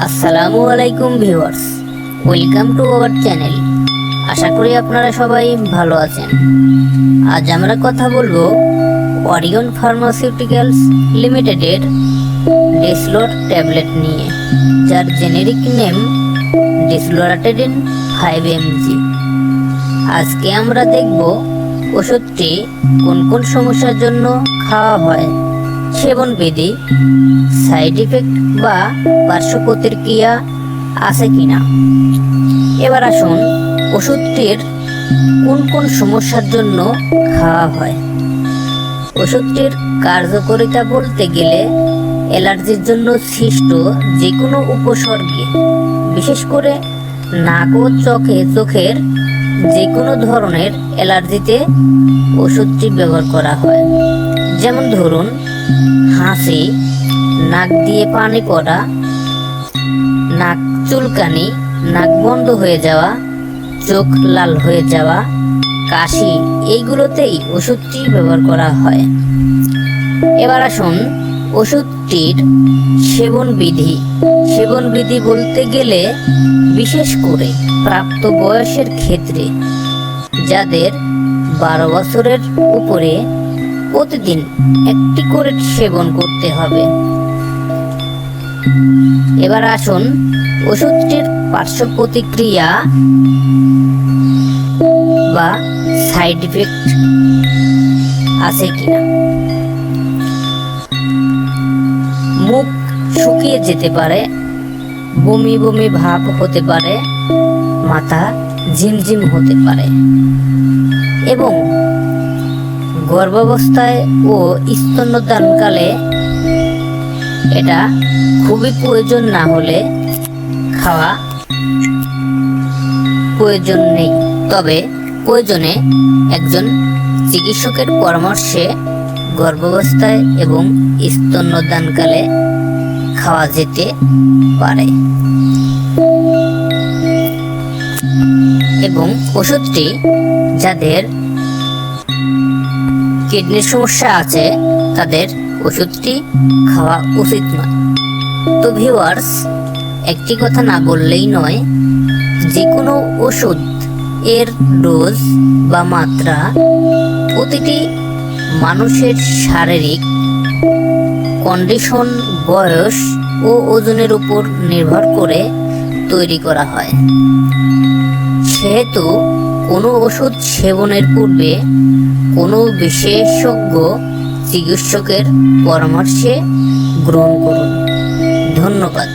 আসসালামু আলাইকুম viewers, welcome to our channel. আশা করি আপনারা সবাই ভালো আছেন। আজ আমরা কথা বলবো ওরিয়ন ফার্মাসিউটিক্যালস লিমিটেডের ডেসলোর ট্যাবলেট নিয়ে, যার জেনেরিক নেম ডেসলোরাটেডিন 5 mg। আজকে আমরা দেখব ওষুধটি কোন কোন সমস্যার জন্য খাওয়া হয়, সেবনবিধি, সাইড ইফেক্ট বা পার্শ্ব প্রতিক্রিয়া আছে কিনা। এবার আসুন ওষুধটির কোন কোন সমস্যার জন্য খাওয়া হয়। ওষুধটির কার্যকারিতা বলতে গেলে অ্যালার্জির জন্য সৃষ্ট যে কোনো উপসর্গে, বিশেষ করে নাক ও চোখের যে কোনো ধরনের অ্যালার্জিতে ওষুধটি ব্যবহার করা হয়। যেমন ধরুন, হাসি, নাক দিয়ে পানি পড়া, নাক চুলকানি, নাক বন্ধ হয়ে যাওয়া, চোখ লাল হয়ে যাওয়া, কাশি, এইগুলোতেই ওষুধটি ব্যবহার করা হয়। এবার আসুন ওষুধটির সেবনবিধি বলতে গেলে বিশেষ করে প্রাপ্ত বয়সের ক্ষেত্রে যাদের 12 বছরের উপরে প্রতিদিন একটি করে সেবন করতে হবে। এবার আসুন ওষুধটির পার্শ্ব প্রতিক্রিয়া বা সাইড ইফেক্ট আছে কিনা। মুখ শুকিয়ে যেতে পারে, বমি বমি ভাব হতে পারে, মাথা ঝিমঝিম হতে পারে এবং গর্ভাবস্থায় ও স্তন্যদানকালে এটা খুবই প্রয়োজন না হলে খাওয়া প্রয়োজন নেই। তবে প্রয়োজনে একজন চিকিৎসকের পরামর্শে গর্ভাবস্থায় এবং স্তন্যদানকালে খাওয়া যেতে পারে। এবং ওষুধটি যাদের কিডনির সমস্যা আছে তাদের ওষুধটি খাওয়া উচিত নয়। তো ভিউয়ার্স, একটি কথা না বললেই নয়, যে কোনো ওষুধ এর ডোজ বা মাত্রা প্রতিটি মানুষের শারীরিক কন্ডিশন, বয়স ও ওজনের উপর নির্ভর করে তৈরি করা হয়। সেহেতু কোনো ওষুধ সেবনের পূর্বে কোনো বিশেষজ্ঞ চিকিৎসকের পরামর্শে গ্রহণ করুন। ধন্যবাদ।